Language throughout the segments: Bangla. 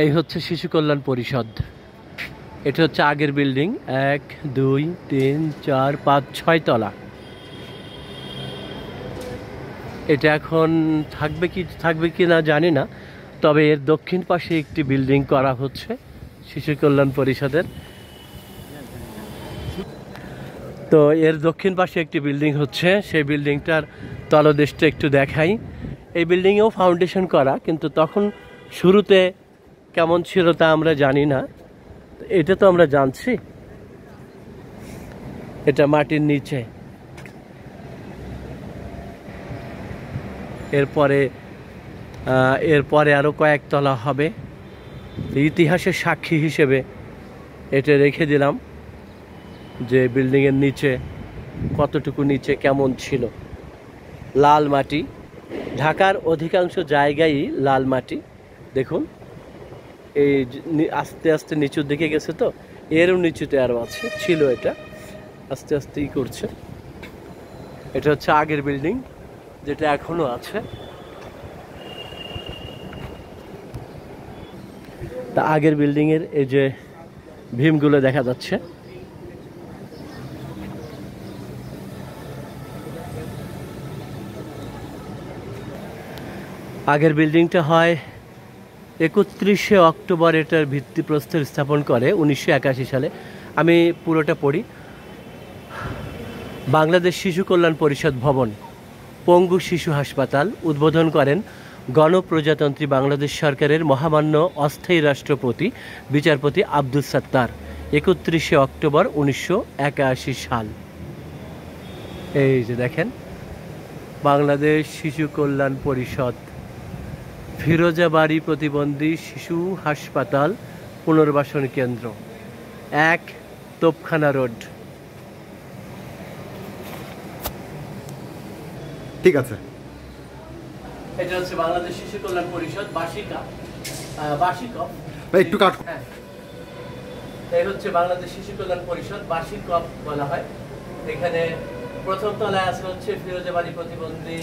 এই হচ্ছে শিশু কল্যাণ পরিষদ। এটা হচ্ছে আগের বিল্ডিং, 1 2 3 4 5 6 তলা। এটা এখন থাকবে কি না জানি না, তবে এর দক্ষিণ পাশে একটি বিল্ডিং করা হচ্ছে শিশু কল্যাণ পরিষদের। তো এর দক্ষিণ পাশে একটি বিল্ডিং হচ্ছে, সেই বিল্ডিংটার তলদেশটা একটু দেখাই। এই বিল্ডিংয়েও ফাউন্ডেশন করা, কিন্তু তখন শুরুতে কেমন ছিল তা আমরা জানি না। এটা তো আমরা জানছি, এটা মাটির নিচে। এরপরে আরো কয়েক তলা হবে। ইতিহাসের সাক্ষী হিসেবে এটা রেখে দিলাম যে বিল্ডিংয়ের নিচে কতটুকু নিচে কেমন ছিল। লাল মাটি, ঢাকার অধিকাংশ জায়গায় লাল মাটি। দেখুন এই আস্তে আস্তে নিচুর দিকে গেছে, তো এরও নিচুতে আরও আছে, ছিল এটা আস্তে আস্তে করছে। এটা হচ্ছে আগের বিল্ডিং, যেটা এখনো আছে। তা আগের বিল্ডিং এর এই যে ভীমগুলো দেখা যাচ্ছে। আগের বিল্ডিংটা হয় 31শে অক্টোবর এটার ভিত্তিপ্রস্তর স্থাপন করে 1981 সালে। আমি পুরোটা পড়ি। বাংলাদেশ শিশু কল্যাণ পরিষদ ভবন, পঙ্গু শিশু হাসপাতাল উদ্বোধন করেন গণপ্রজাতন্ত্রী বাংলাদেশ সরকারের মহামান্য অস্থায়ী রাষ্ট্রপতি বিচারপতি আব্দুস সাত্তার, 31শে অক্টোবর 1981 সাল। এই যে দেখেন, বাংলাদেশ শিশু কল্যাণ পরিষদ, ফিরোজাবাড়ি প্রতিবন্ধী শিশু হাসপাতাল পুনর্বাসন কেন্দ্র, 1 তোপখানা রোড। ঠিক আছে। এটা হচ্ছে বাংলাদেশ শিশু কল্যাণ পরিষদ বাসিকপ। একটু কাট। হ্যাঁ, এই হচ্ছে বাংলাদেশ শিশু কল্যাণ পরিষদ বাসিকপ বলা হয়। এখানে প্রথম তলায় আছে হচ্ছে ফিরোজাবাড়ি প্রতিবন্ধী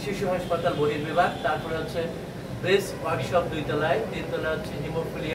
শিশু হাসপাতাল বহির্বিভাগ, তারপরে হচ্ছে প্রেস ওয়ার্কশপ 2 তলায়, 3 তলায় হচ্ছে হিমোফিলিয়া